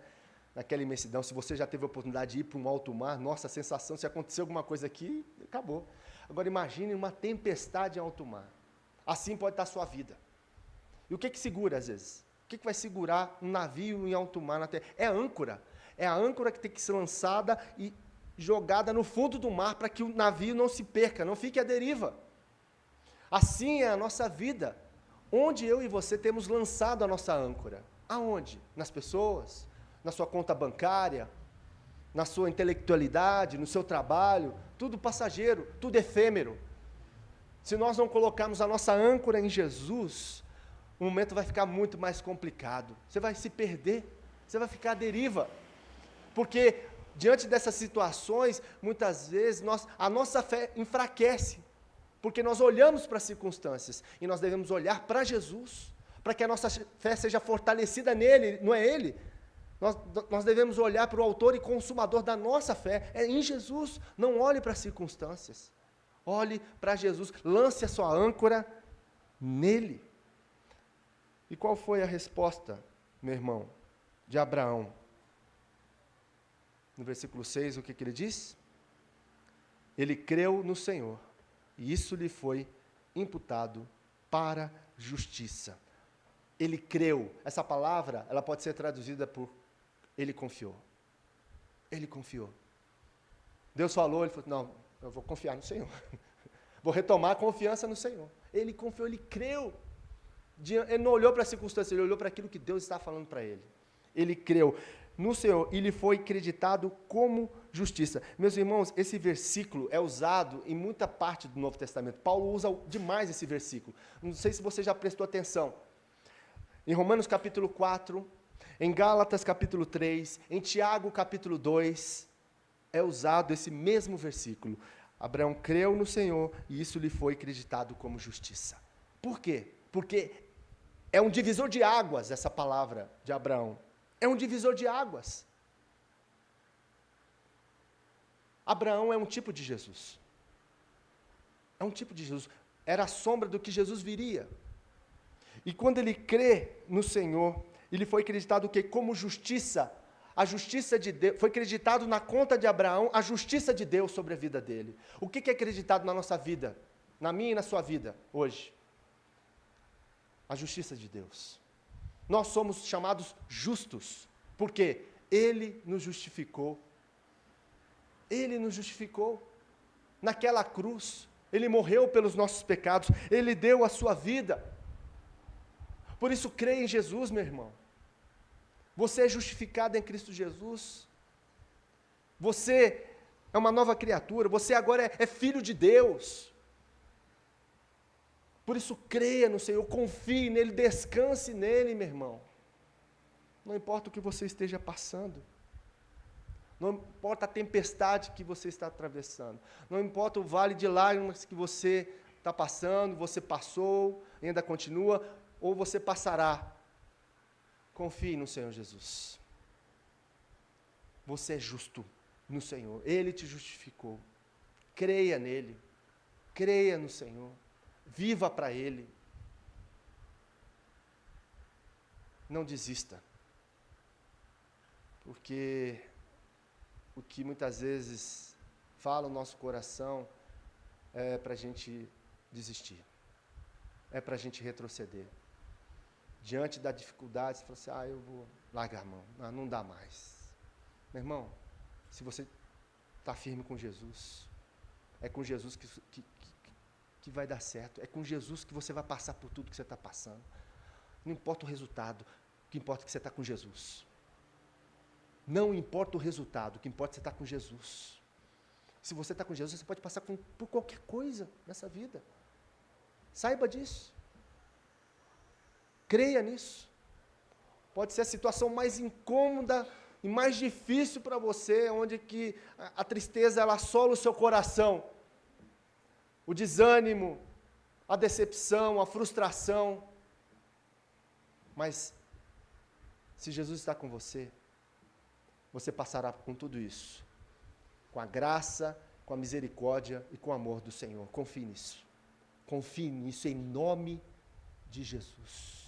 Naquela imensidão, se você já teve a oportunidade de ir para um alto mar, nossa, a sensação, se acontecer alguma coisa aqui, acabou. Agora imagine uma tempestade em alto mar. Assim pode estar a sua vida. E o que segura às vezes? O que vai segurar um navio em alto mar na terra? É a âncora. É a âncora que tem que ser lançada e jogada no fundo do mar para que o navio não se perca, não fique à deriva. Assim é a nossa vida, onde eu e você temos lançado a nossa âncora. Aonde? Nas pessoas, na sua conta bancária, na sua intelectualidade, no seu trabalho. tudo passageiro, tudo efêmero. Se nós não colocarmos a nossa âncora em Jesus, o momento vai ficar muito mais complicado. Você vai se perder, você vai ficar à deriva. Porque diante dessas situações, muitas vezes a nossa fé enfraquece. Porque nós olhamos para as circunstâncias e nós devemos olhar para Jesus, para que a nossa fé seja fortalecida nele, não é ele. Nós devemos olhar para o autor e consumador da nossa fé, é em Jesus. Não olhe para as circunstâncias, olhe para Jesus, lance a sua âncora nele. E qual foi a resposta, meu irmão, de Abraão? No versículo 6, o que ele diz? Ele creu no Senhor, e isso lhe foi imputado para justiça. Ele creu. Essa palavra, ela pode ser traduzida por ele confiou. Ele confiou. Deus falou, ele falou, não, eu vou confiar no Senhor. Vou retomar a confiança no Senhor. Ele confiou, ele creu. Ele não olhou para a circunstância, ele olhou para aquilo que Deus está falando para ele. Ele creu no Senhor e lhe foi acreditado como justiça. Meus irmãos, esse versículo é usado em muita parte do Novo Testamento. Paulo usa demais esse versículo. Não sei se você já prestou atenção. Em Romanos capítulo 4, em Gálatas capítulo 3, em Tiago capítulo 2, é usado esse mesmo versículo. Abraão creu no Senhor e isso lhe foi acreditado como justiça. Por quê? Porque é um divisor de águas essa palavra de Abraão. É um divisor de águas. Abraão é um tipo de Jesus. É um tipo de Jesus. Era a sombra do que Jesus viria. E quando ele crê no Senhor, ele foi acreditado o quê? Como justiça. A justiça de Deus, foi acreditado na conta de Abraão a justiça de Deus sobre a vida dele. O que é acreditado na nossa vida? Na minha e na sua vida, hoje? A justiça de Deus. Nós somos chamados justos, porque Ele nos justificou. Ele nos justificou. Naquela cruz, Ele morreu pelos nossos pecados, Ele deu a sua vida. Por isso, creia em Jesus, meu irmão. Você é justificado em Cristo Jesus. Você é uma nova criatura, você agora é filho de Deus. Por isso, creia no Senhor, confie nele, descanse nele, meu irmão. Não importa o que você esteja passando. Não importa a tempestade que você está atravessando. Não importa o vale de lágrimas que você está passando, você passou, ainda continua, ou você passará. Confie no Senhor Jesus. Você é justo no Senhor. Ele te justificou. Creia nele. Creia no Senhor. Viva para Ele. Não desista. Porque o que muitas vezes fala o nosso coração é para a gente desistir. É para a gente retroceder. Diante da dificuldade, você fala assim, eu vou largar a mão. Não dá mais. Meu irmão, se você está firme com Jesus, é com Jesus que vai dar certo. É com Jesus que você vai passar por tudo que você está passando. Não importa o resultado, o que importa é que você está com Jesus. Não importa o resultado, o que importa é que você está com Jesus. Se você está com Jesus, você pode passar por qualquer coisa nessa vida. Saiba disso. Creia nisso. Pode ser a situação mais incômoda e mais difícil para você, onde que a tristeza ela assola o seu coração. O desânimo, a decepção, a frustração. Mas, se Jesus está com você, você passará com tudo isso. Com a graça, com a misericórdia e com o amor do Senhor. Confie nisso. Confie nisso em nome de Jesus.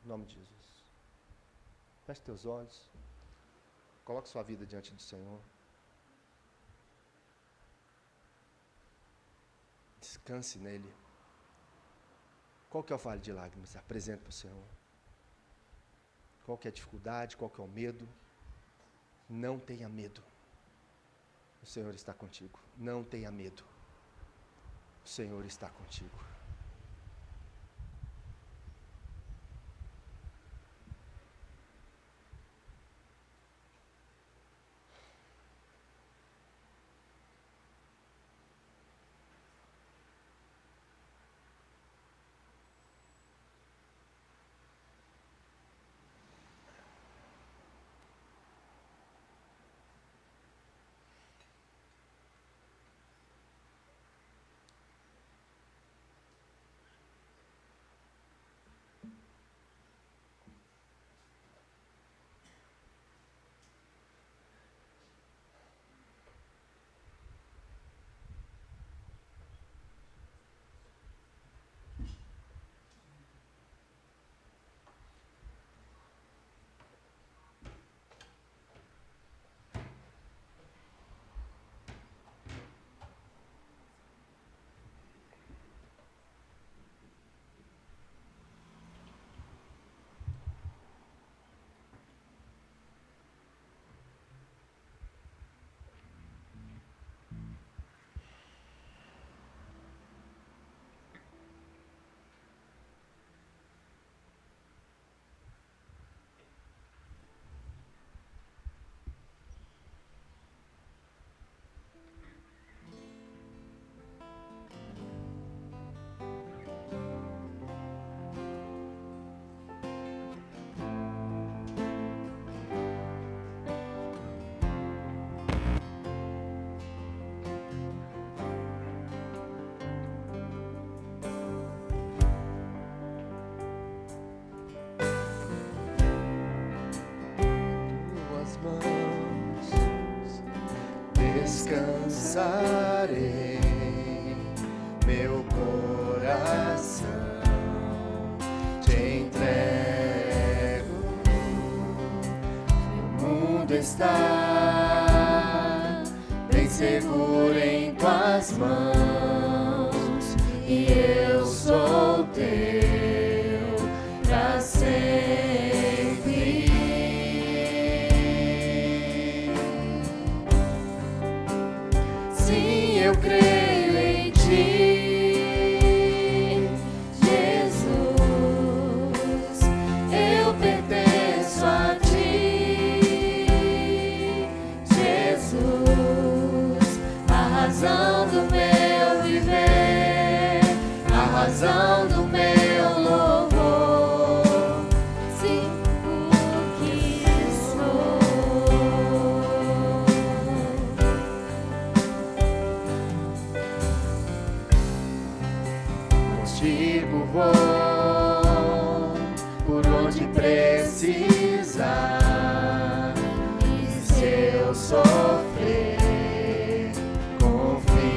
Em nome de Jesus. Feche teus olhos. Coloque sua vida diante do Senhor. Descanse nele. Qual que é o vale de lágrimas? Apresente para o Senhor. Qual que é a dificuldade? Qual que é o medo? Não tenha medo. O Senhor está contigo. Não tenha medo. O Senhor está contigo. confessarei, meu coração te entrego. O mundo está bem seguro em tuas mãos, e eu sou teu pra sempre. Sim, eu creio em ti, Jesus. Eu pertenço a ti, Jesus. A razão do meu viver, a razão do meu louvor. Sim, o que sou. Contigo vou por onde precisar, e se eu sofrer, confiarei.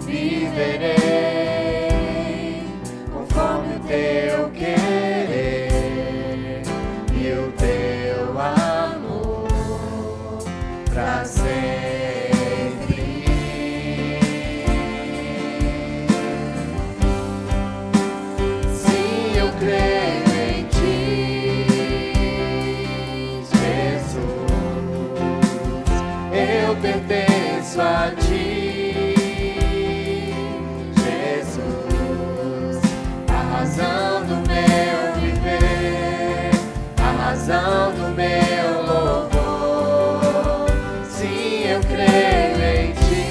Viverei conforme o teu querer e o teu amor pra sempre. Sim, eu creio em ti, Jesus. Eu pertenço a ti, Jesus. A razão do meu viver, a razão do meu louvor. Sim, eu creio em ti,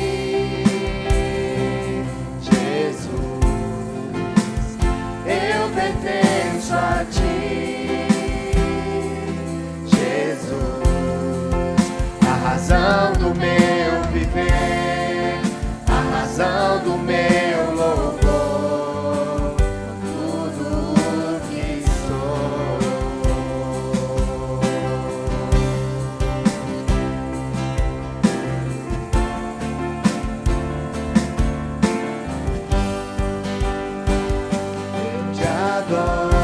Jesus. Eu pertenço a ti, Jesus. A razão do meu viver, a razão do meu louvor, tudo o que sou. Eu te adoro,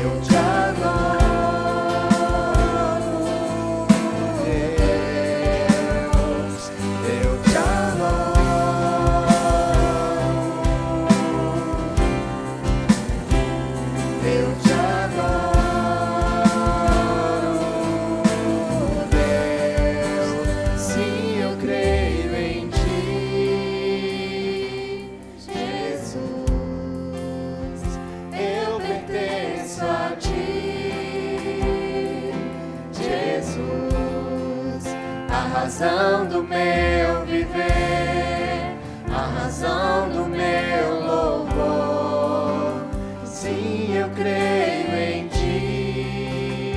eu te adoro, Deus, eu te adoro, eu te adoro, Deus. Sim, eu creio em ti, Jesus. Eu pertenço a ti, Jesus. A razão do meu viver, a razão do meu louvor. Sim, eu creio em ti,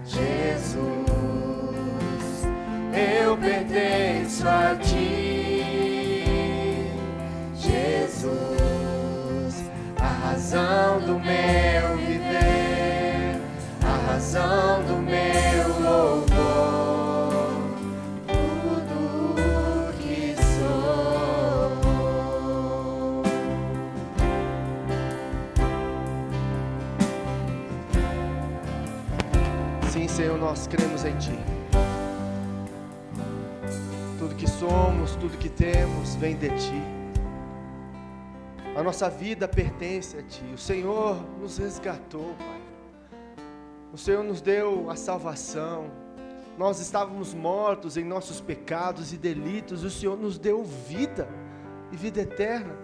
Jesus. Eu pertenço a ti, Jesus. A razão do meu viver, a razão do meu louvor, tudo o que sou. Sim, Senhor, nós cremos em ti. Tudo que somos, tudo que temos vem de ti. A nossa vida pertence a ti. O Senhor nos resgatou, Pai. O Senhor nos deu a salvação. Nós estávamos mortos em nossos pecados e delitos. O Senhor nos deu vida e vida eterna.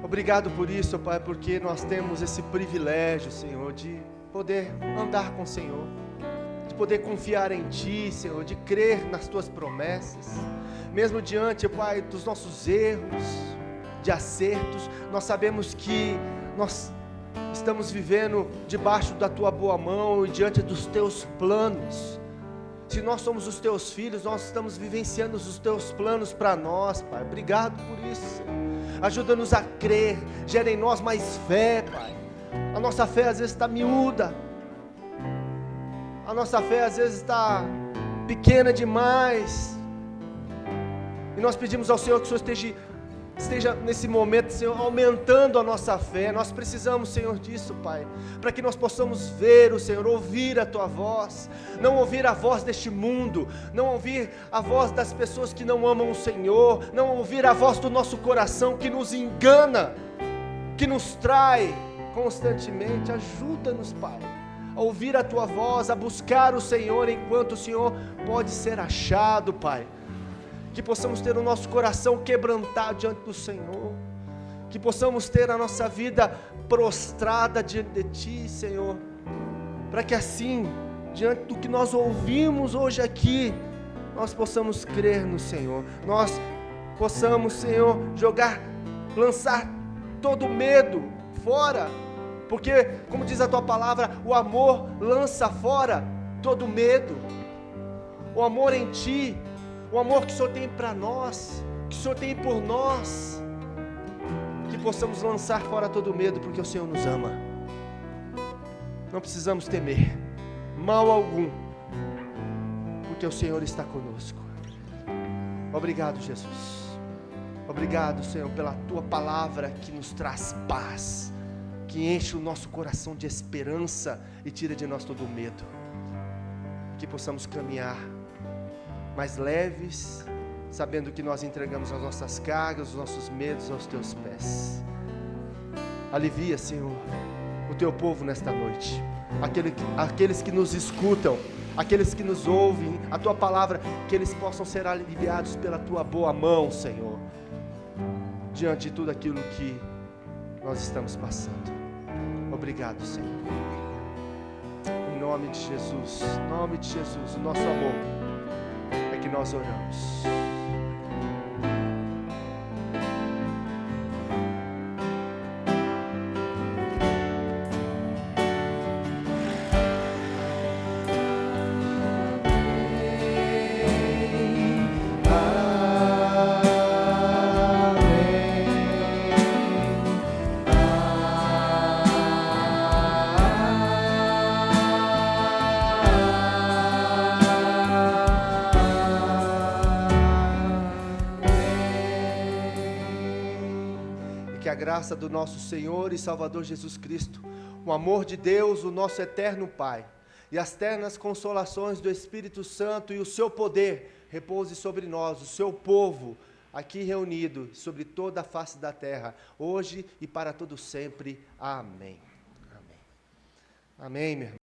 Obrigado por isso, Pai, porque nós temos esse privilégio, Senhor, de poder andar com o Senhor, de poder confiar em ti, Senhor, de crer nas tuas promessas, mesmo diante, Pai, dos nossos erros, de acertos. Nós sabemos que nós estamos vivendo debaixo da tua boa mão e diante dos teus planos. Se nós somos os teus filhos, nós estamos vivenciando os teus planos para nós, Pai. Obrigado por isso, Senhor. Ajuda-nos a crer, gera em nós mais fé, Pai. A nossa fé às vezes está miúda. A nossa fé às vezes está pequena demais. E nós pedimos ao Senhor que o Senhor esteja nesse momento, Senhor, aumentando a nossa fé. Nós precisamos, Senhor, disso, Pai, para que nós possamos ver o Senhor, ouvir a Tua voz, não ouvir a voz deste mundo, não ouvir a voz das pessoas que não amam o Senhor, não ouvir a voz do nosso coração que nos engana, que nos trai constantemente. Ajuda-nos, Pai, a ouvir a Tua voz, a buscar o Senhor enquanto o Senhor pode ser achado, Pai. Que possamos ter o nosso coração quebrantado diante do Senhor, que possamos ter a nossa vida prostrada diante de Ti, Senhor, para que assim, diante do que nós ouvimos hoje aqui, nós possamos crer no Senhor, nós possamos, Senhor, lançar todo medo fora, porque, como diz a Tua palavra, o amor lança fora todo medo. O amor em Ti, o amor que o Senhor tem para nós, que o Senhor tem por nós, que possamos lançar fora todo medo, porque o Senhor nos ama. Não precisamos temer mal algum, porque o Senhor está conosco. Obrigado, Jesus. Obrigado, Senhor, pela Tua palavra que nos traz paz, que enche o nosso coração de esperança e tira de nós todo o medo. Que possamos caminhar mais leves, sabendo que nós entregamos as nossas cargas, os nossos medos aos Teus pés. Alivia, Senhor, o Teu povo nesta noite, aqueles que nos escutam, aqueles que nos ouvem, a Tua palavra, que eles possam ser aliviados pela Tua boa mão, Senhor, diante de tudo aquilo que nós estamos passando. Obrigado, Senhor. Em nome de Jesus, o nosso amor, é que nós oramos. Que a graça do nosso Senhor e Salvador Jesus Cristo, o amor de Deus, o nosso eterno Pai, e as ternas consolações do Espírito Santo e o seu poder repouse sobre nós, o seu povo, aqui reunido, sobre toda a face da terra, hoje e para todo sempre. Amém. Amém. Amém, meu irmão.